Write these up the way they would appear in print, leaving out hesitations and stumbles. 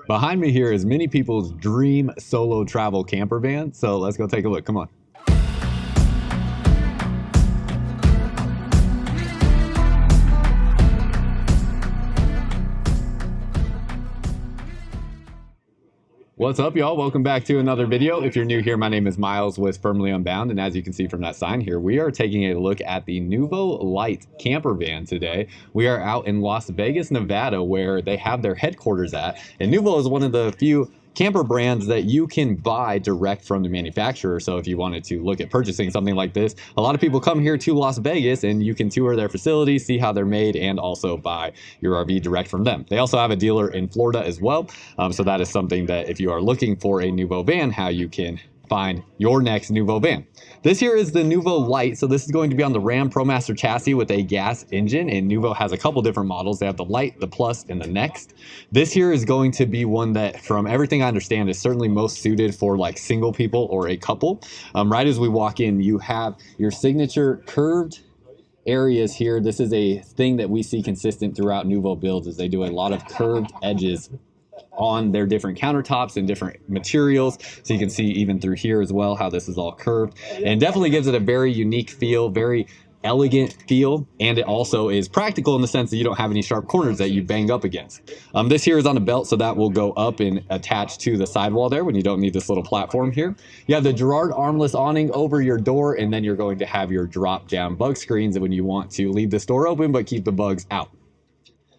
Behind me here is many people's dream solo travel camper van. So let's go take a look. Come on. What's up, y'all? Welcome back to another video. If you're new here, my name is Miles with Firmly Unbound, and as you can see from that sign here, we are taking a look at the Noovo Lite camper van today. We are out in Las Vegas, Nevada, where they have their headquarters at, and Noovo is one of the few camper brands that you can buy direct from the manufacturer. So if you wanted to look at purchasing something like this, a lot of people come here to Las Vegas and you can tour their facilities, see how they're made, and also buy your RV direct from them. They also have a dealer in Florida as well. So that is something that if you are looking for a Noovo van, how you can find your next Noovo van. This here is the Noovo Lite. So this is going to be on the Ram Promaster chassis with a gas engine, and Noovo has a couple different models. They have the Lite, the Plus, and the Next. This here is going to be one that, from everything I understand, is certainly most suited for like single people or a couple. Right as we walk in, you have your signature curved areas here. This is a thing that we see consistent throughout Noovo builds, is they do a lot of curved edges on their different countertops and different materials. So you can see even through here as well how this is all curved, and definitely gives it a very unique feel, very elegant feel, and it also is practical in the sense that you don't have any sharp corners that you bang up against. This here is on a belt, so that will go up and attach to the sidewall there when you don't need this little platform here. You have the Girard armless awning over your door, and then you're going to have your drop down bug screens when you want to leave this door open but keep the bugs out.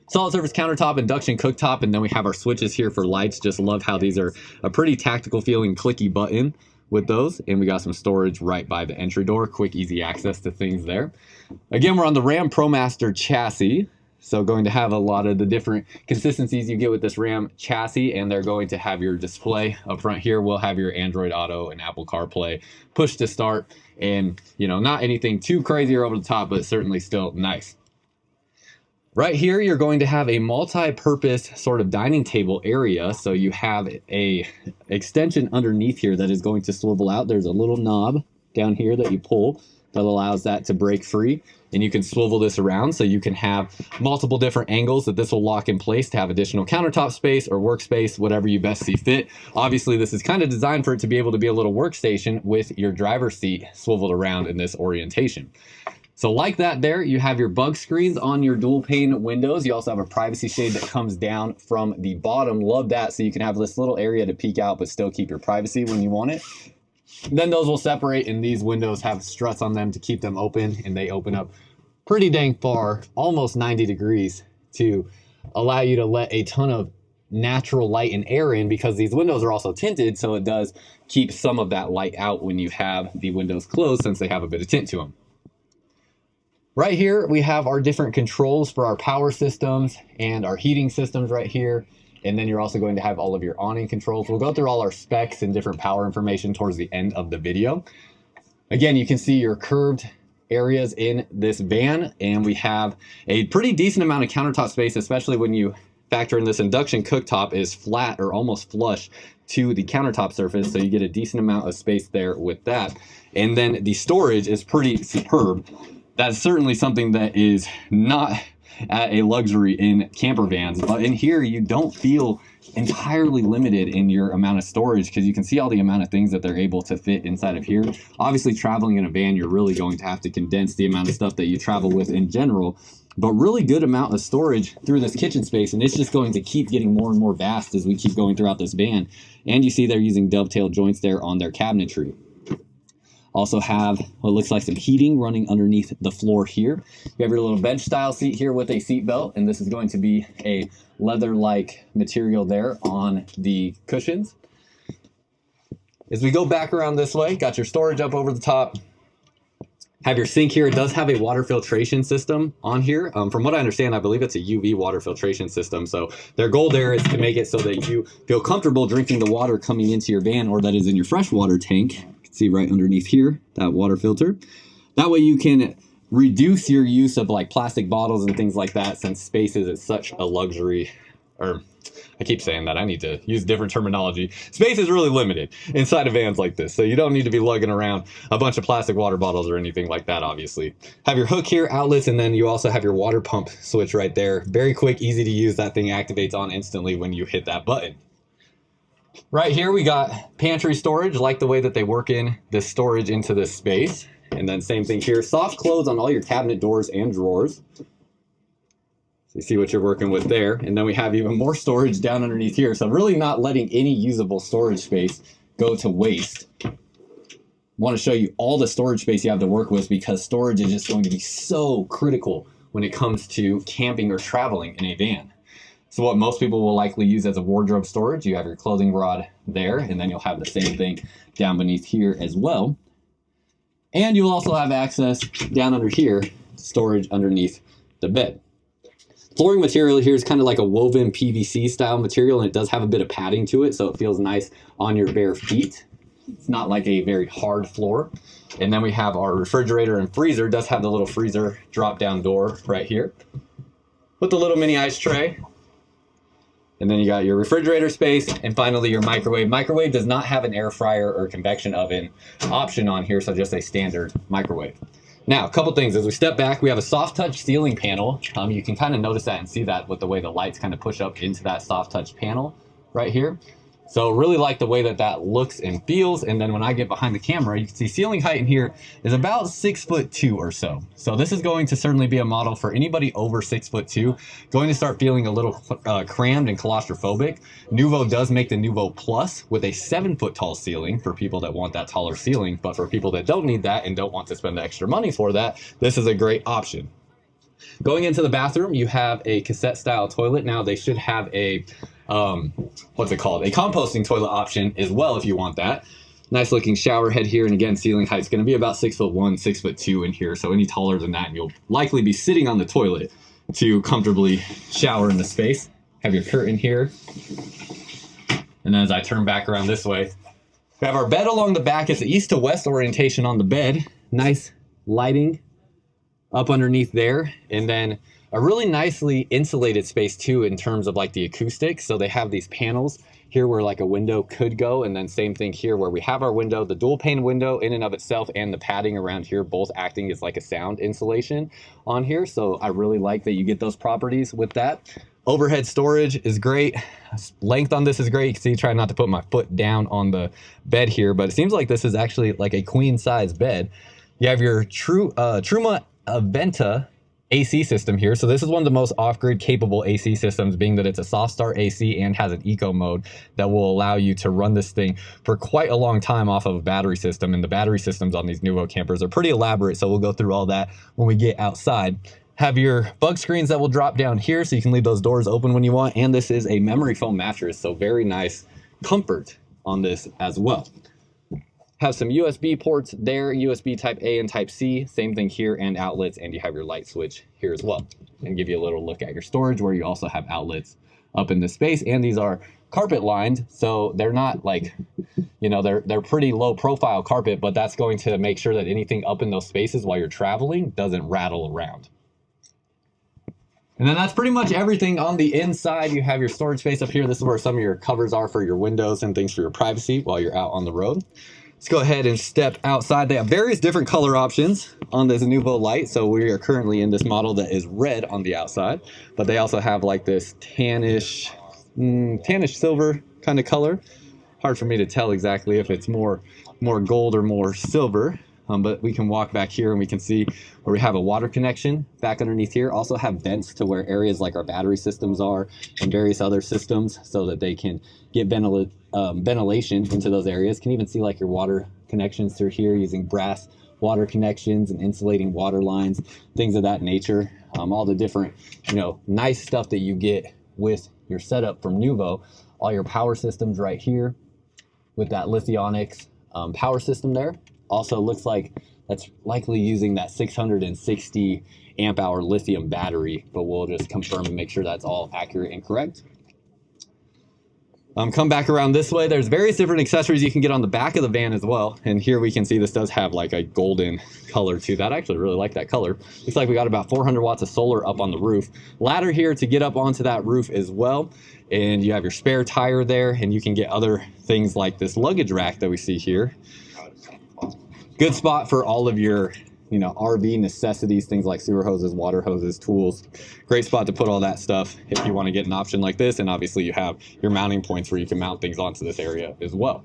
Solid surface countertop, induction cooktop, and then we have our switches here for lights. Just love how these are a pretty tactical feeling clicky button with those. And we got some storage right by the entry door. Quick, easy access to things there. Again, we're on the Ram Promaster chassis. So going to have a lot of the different consistencies you get with this Ram chassis, and they're going to have your display up front here. We'll have your Android Auto and Apple CarPlay, push to start, and not anything too crazy or over the top, but certainly still nice. Right here, you're going to have a multi-purpose sort of dining table area. So you have a extension underneath here that is going to swivel out. There's a little knob down here that you pull that allows that to break free, and you can swivel this around so you can have multiple different angles that this will lock in place to have additional countertop space or workspace, whatever you best see fit. Obviously, this is kind of designed for it to be able to be a little workstation with your driver's seat swiveled around in this orientation. So like that there, you have your bug screens on your dual pane windows. You also have a privacy shade that comes down from the bottom. Love that, so you can have this little area to peek out but still keep your privacy when you want it. Then those will separate, and these windows have struts on them to keep them open, and they open up pretty dang far, almost 90 degrees, to allow you to let a ton of natural light and air in, because these windows are also tinted, so it does keep some of that light out when you have the windows closed, since they have a bit of tint to them. Right here, we have our different controls for our power systems and our heating systems right here. And then you're also going to have all of your awning controls. We'll go through all our specs and different power information towards the end of the video. Again, you can see your curved areas in this van, and we have a pretty decent amount of countertop space, especially when you factor in this induction cooktop is flat or almost flush to the countertop surface. So you get a decent amount of space there with that. And then the storage is pretty superb. That's certainly something that is not at a luxury in camper vans, but in here you don't feel entirely limited in your amount of storage, because you can see all the amount of things that they're able to fit inside of here. Obviously, traveling in a van, you're really going to have to condense the amount of stuff that you travel with in general, but really good amount of storage through this kitchen space, and it's just going to keep getting more and more vast as we keep going throughout this van. And you see they're using dovetail joints there on their cabinetry. Also have what looks like some heating running underneath the floor here. You have your little bench style seat here with a seat belt, and this is going to be a leather-like material there on the cushions. As we go back around this way, got your storage up over the top. Have your sink here. It does have a water filtration system on here. From what I understand, I believe it's a UV water filtration system. So their goal there is to make it so that you feel comfortable drinking the water coming into your van, or that is in your freshwater tank. See right underneath here, that water filter. That way you can reduce your use of like plastic bottles and things like that, since space is such a luxury or I keep saying that, I need to use different terminology. Space is really limited inside of vans like this, so you don't need to be lugging around a bunch of plastic water bottles or anything like that, obviously. Have your hook here, outlets, and then you also have your water pump switch right there. Very quick, easy to use. That thing activates on instantly when you hit that button. Right here we got pantry storage, like the way that they work in this storage into this space. And then same thing here, soft close on all your cabinet doors and drawers. You see what you're working with there. And then we have even more storage down underneath here. So really not letting any usable storage space go to waste. I want to show you all the storage space you have to work with, because storage is just going to be so critical when it comes to camping or traveling in a van. So what most people will likely use as a wardrobe storage, you have your clothing rod there, and then you'll have the same thing down beneath here as well. And you'll also have access down under here, storage underneath the bed. Flooring material here is kind of like a woven PVC style material, and it does have a bit of padding to it, so it feels nice on your bare feet. It's not like a very hard floor. And then we have our refrigerator and freezer. It does have the little freezer drop down door right here with the little mini ice tray. And then you got your refrigerator space, and finally your microwave. Microwave does not have an air fryer or convection oven option on here, so just a standard microwave. Now, a couple things. As we step back, we have a soft touch ceiling panel. You can kind of notice that and see that with the way the lights kind of push up into that soft touch panel right here. So really like the way that that looks and feels. And then when I get behind the camera, you can see ceiling height in here is about 6'2" or so. So this is going to certainly be a model for anybody over 6'2", going to start feeling a little crammed and claustrophobic. Noovo does make the Noovo Plus with a 7-foot tall ceiling for people that want that taller ceiling. But for people that don't need that and don't want to spend the extra money for that, this is a great option. Going into the bathroom, you have a cassette style toilet. Now they should have a what's it called, a composting toilet option as well if you want that. Nice looking shower head here, and again, ceiling height is going to be about 6'1", 6'2" in here, so any taller than that and you'll likely be sitting on the toilet to comfortably shower in the space. Have your curtain here, and then as I turn back around this way, we have our bed along the back. It's the east to west orientation on the bed. Nice lighting up underneath there, and then a really nicely insulated space too in terms of like the acoustics. So they have these panels here where like a window could go, and then same thing here where we have our window, the dual pane window in and of itself, and the padding around here both acting as like a sound insulation on here. So I really like that you get those properties with that. Overhead storage is great. Length on this is great. You can see, try not to put my foot down on the bed here, but it seems like this is actually like a queen size bed. You have your Truma Aventa AC system here. So this is one of the most off-grid capable AC systems, being that it's a soft start AC and has an eco mode that will allow you to run this thing for quite a long time off of a battery system. And the battery systems on these Noovo campers are pretty elaborate, so we'll go through all that when we get outside. Have your bug screens that will drop down here, so you can leave those doors open when you want. And this is a memory foam mattress, so very nice comfort on this as well. Have some USB ports there, USB type A and type C, same thing here, and outlets, and you have your light switch here as well. And give you a little look at your storage where you also have outlets up in this space, and these are carpet lined, so they're not like, you know, they're pretty low profile carpet, but that's going to make sure that anything up in those spaces while you're traveling doesn't rattle around. And then that's pretty much everything on the inside. You have your storage space up here. This is where some of your covers are for your windows and things for your privacy while you're out on the road. Let's go ahead and step outside. They have various different color options on this Noovo Lite. So we are currently in this model that is red on the outside, but they also have like this tannish silver kind of color. Hard for me to tell exactly if it's more gold or more silver. But we can walk back here and we can see where we have a water connection back underneath here. Also have vents to where areas like our battery systems are and various other systems, so that they can get ventilation into those areas. Can even see like your water connections through here using brass water connections and insulating water lines, things of that nature. All the different, you know, nice stuff that you get with your setup from Noovo. All your power systems right here with that lithionics power system there. Also looks like that's likely using that 660 amp hour lithium battery, but we'll just confirm and make sure that's all accurate and correct. Come back around this way. There's various different accessories you can get on the back of the van as well. And here we can see this does have like a golden color to that. I actually really like that color. Looks like we got about 400 watts of solar up on the roof. Ladder here to get up onto that roof as well. And you have your spare tire there, and you can get other things like this luggage rack that we see here. Good spot for all of your, you know, RV necessities, things like sewer hoses, water hoses, tools. Great spot to put all that stuff if you want to get an option like this. And obviously you have your mounting points where you can mount things onto this area as well.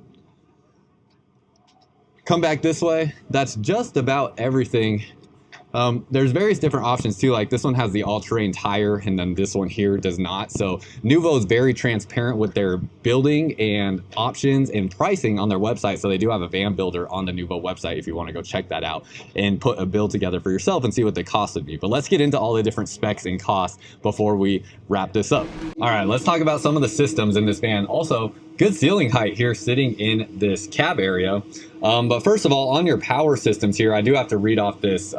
Come back this way. That's just about everything. There's various different options too, like this one has the all-terrain tire and then this one here does not. So Noovo is very transparent with their building and options and pricing on their website. So they do have a van builder on the Noovo website if you want to go check that out and put a build together for yourself and see what the cost would be. But let's get into all the different specs and costs before we wrap this up. All right, let's talk about some of the systems in this van. Also, good ceiling height here sitting in this cab area. But first of all, on your power systems here, I do have to read off this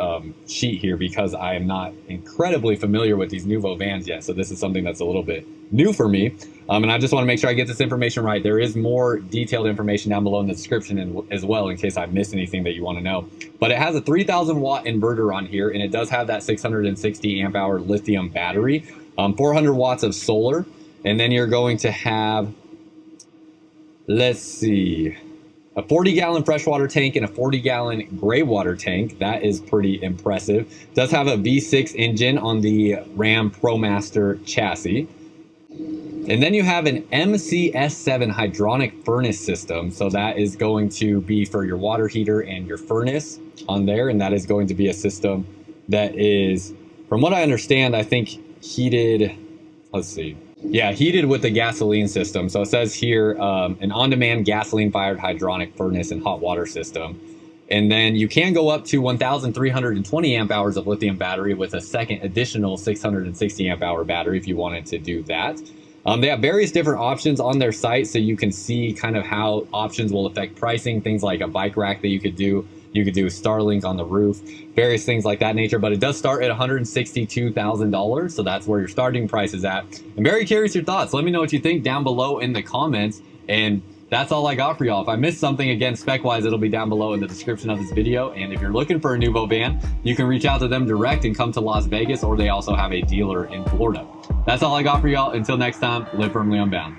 sheet here because I am not incredibly familiar with these Noovo vans yet. So this is something that's a little bit new for me. And I just want to make sure I get this information right. There is more detailed information down below in the description as well in case I miss anything that you want to know. But it has a 3000 watt inverter on here, and it does have that 660 amp hour lithium battery, 400 watts of solar, and then you're going to have, let's see, a 40-gallon freshwater tank and a 40-gallon gray water tank. That is pretty impressive. Does have a V6 engine on the Ram Promaster chassis. And then you have an MCS7 hydronic furnace system. So that is going to be for your water heater and your furnace on there. And that is going to be a system that is, from what I understand, I think heated, let's see. Yeah, heated with the gasoline system. So it says here, an on-demand gasoline-fired hydronic furnace and hot water system. And then you can go up to 1,320 amp hours of lithium battery with a second additional 660 amp hour battery if you wanted to do that. They have various different options on their site, so you can see kind of how options will affect pricing. Things like a bike rack that you could do. You could do Starlink on the roof, various things like that nature, but it does start at $162,000. So that's where your starting price is at. I'm very curious your thoughts. Let me know what you think down below in the comments. And that's all I got for y'all. If I missed something, again, spec-wise, it'll be down below in the description of this video. And if you're looking for a Noovo van, you can reach out to them direct and come to Las Vegas, or they also have a dealer in Florida. That's all I got for y'all. Until next time, live firmly unbound.